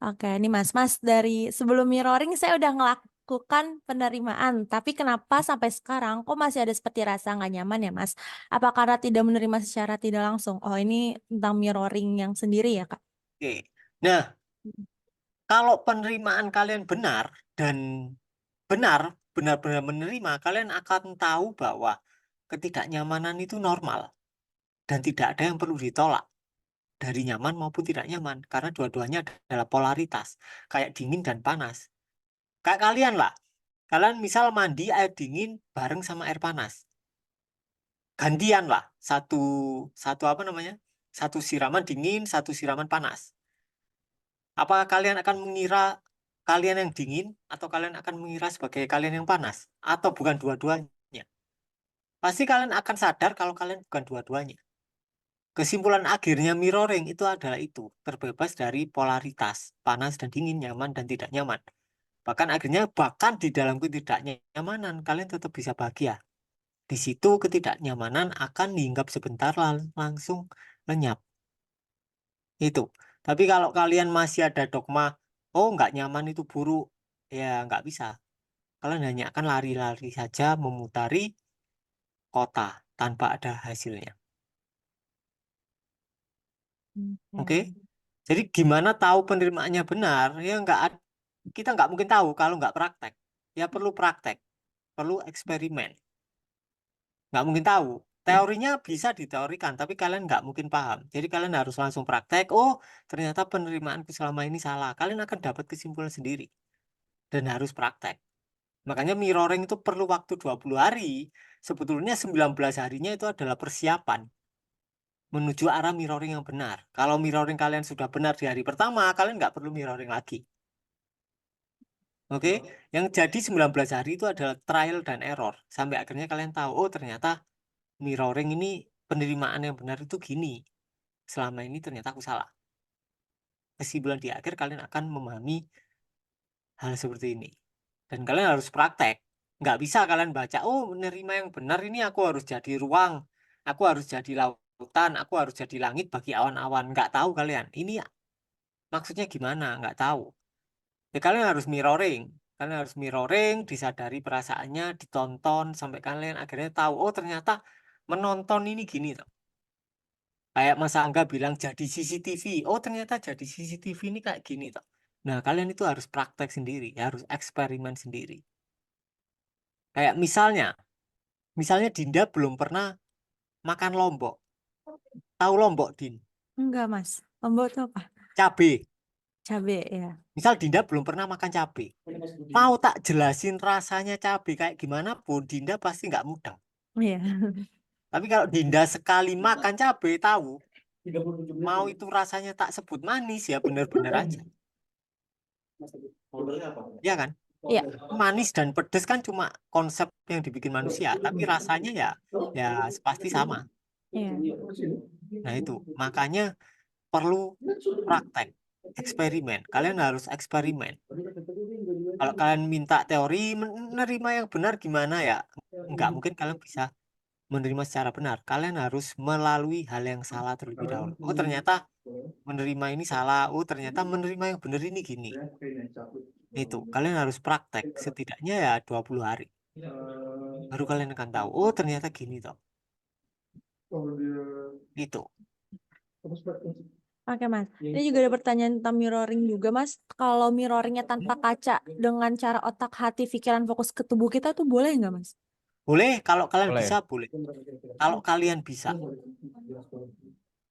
Oke, ini Mas dari sebelum mirroring saya udah ngelakukan penerimaan, tapi kenapa sampai sekarang kok masih ada seperti rasa nggak nyaman ya Mas? Apa karena tidak menerima secara tidak langsung? Oh, ini tentang mirroring yang sendiri ya Kak? Oke. Nah, kalau penerimaan kalian benar dan benar-benar menerima, kalian akan tahu bahwa ketidaknyamanan itu normal dan tidak ada yang perlu ditolak dari nyaman maupun tidak nyaman karena dua-duanya adalah polaritas, kayak dingin dan panas. Kayak kalian lah, kalian misal mandi air dingin bareng sama air panas. Gantian lah, satu satu apa namanya? Satu siraman dingin, satu siraman panas. Apakah kalian akan mengira kalian yang dingin atau kalian akan mengira sebagai kalian yang panas atau bukan dua-duanya? Pasti kalian akan sadar kalau kalian bukan dua-duanya. Kesimpulan akhirnya mirroring itu adalah itu, terbebas dari polaritas, panas dan dingin, nyaman dan tidak nyaman. Bahkan akhirnya bahkan di dalam ketidaknyamanan kalian tetap bisa bahagia. Di situ ketidaknyamanan akan hinggap sebentar langsung lenyap. Itu. Tapi kalau kalian masih ada dogma, oh nggak nyaman itu buruk, ya nggak bisa. Kalian hanya akan lari-lari saja memutari kota tanpa ada hasilnya. Oke? Oke. Jadi gimana tahu penerimaannya benar? Ya kita nggak mungkin tahu kalau nggak praktek. Ya perlu praktek, perlu eksperimen. Nggak mungkin tahu. Teorinya bisa diteorikan, tapi kalian nggak mungkin paham. Jadi kalian harus langsung praktek. Oh, ternyata penerimaanku selama ini salah. Kalian akan dapat kesimpulan sendiri. Dan harus praktek. Makanya mirroring itu perlu waktu 20 hari. Sebetulnya 19 harinya itu adalah persiapan menuju arah mirroring yang benar. Kalau mirroring kalian sudah benar di hari pertama, kalian nggak perlu mirroring lagi. Oke, yang jadi 19 hari itu adalah trial dan error. Sampai akhirnya kalian tahu, oh ternyata mirroring ini penerimaan yang benar itu gini. Selama ini ternyata aku salah. Kesimpulan di akhir kalian akan memahami hal seperti ini. Dan kalian harus praktek. Nggak bisa kalian baca, oh menerima yang benar ini aku harus jadi ruang. Aku harus jadi lautan, aku harus jadi langit bagi awan-awan. Nggak tahu kalian. Ini maksudnya gimana? Nggak tahu. Ya kalian harus mirroring. Kalian harus mirroring, disadari perasaannya, ditonton sampai kalian akhirnya tahu, oh ternyata menonton ini gini toh. Kayak Mas Angga bilang jadi CCTV. Oh ternyata jadi CCTV ini kayak gini toh. Nah kalian itu harus praktek sendiri, harus eksperimen sendiri. Kayak misalnya Dinda belum pernah makan lombok. Tahu lombok, Din? Enggak Mas. Lombok itu apa? Cabe. Cabe ya. Misal Dinda belum pernah makan cabe. Mau tak jelasin rasanya cabe kayak gimana pun, Dinda pasti nggak mudah. Iya. Tapi kalau Dinda sekali makan cabai tahu, mau itu rasanya tak sebut manis ya bener-bener aja. Ya kan? Iya. Manis dan pedas kan cuma konsep yang dibikin manusia, tapi rasanya ya pasti sama. Iya. Nah itu, makanya perlu praktek, eksperimen. Kalian harus eksperimen. Kalau kalian minta teori, menerima yang benar gimana ya? Nggak mungkin kalian bisa menerima secara benar. Kalian harus melalui hal yang salah terlebih dahulu. Oh, ternyata menerima ini salah. Oh, ternyata menerima yang benar ini gini. Itu, kalian harus praktek setidaknya ya 20 hari. Baru kalian akan tahu, oh ternyata gini toh. Itu. Oke Mas, ini juga ada pertanyaan tentang mirroring juga Mas. Kalau mirroringnya tanpa kaca dengan cara otak, hati, pikiran fokus ke tubuh kita tuh boleh nggak Mas? Boleh, kalau kalian bisa, Boleh. boleh. Kalau kalian bisa.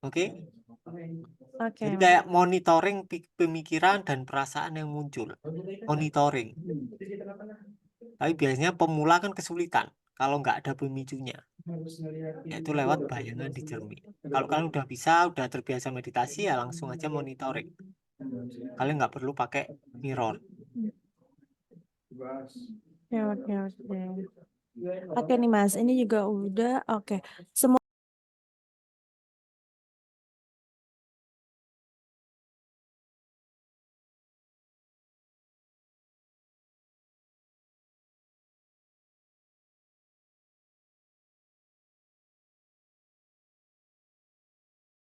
Oke? Oke Jadi Mas. kayak monitoring pemikiran dan perasaan yang muncul. Monitoring. Tapi biasanya pemula kan kesulitan kalau nggak ada pemicunya. Yaitu lewat bayangan di cermin. Kalau kalian udah bisa, udah terbiasa meditasi ya langsung aja monitoring. Kalian nggak perlu pakai mirror. Oke, oke, oke. Oke nih Mas, ini juga udah oke. Semua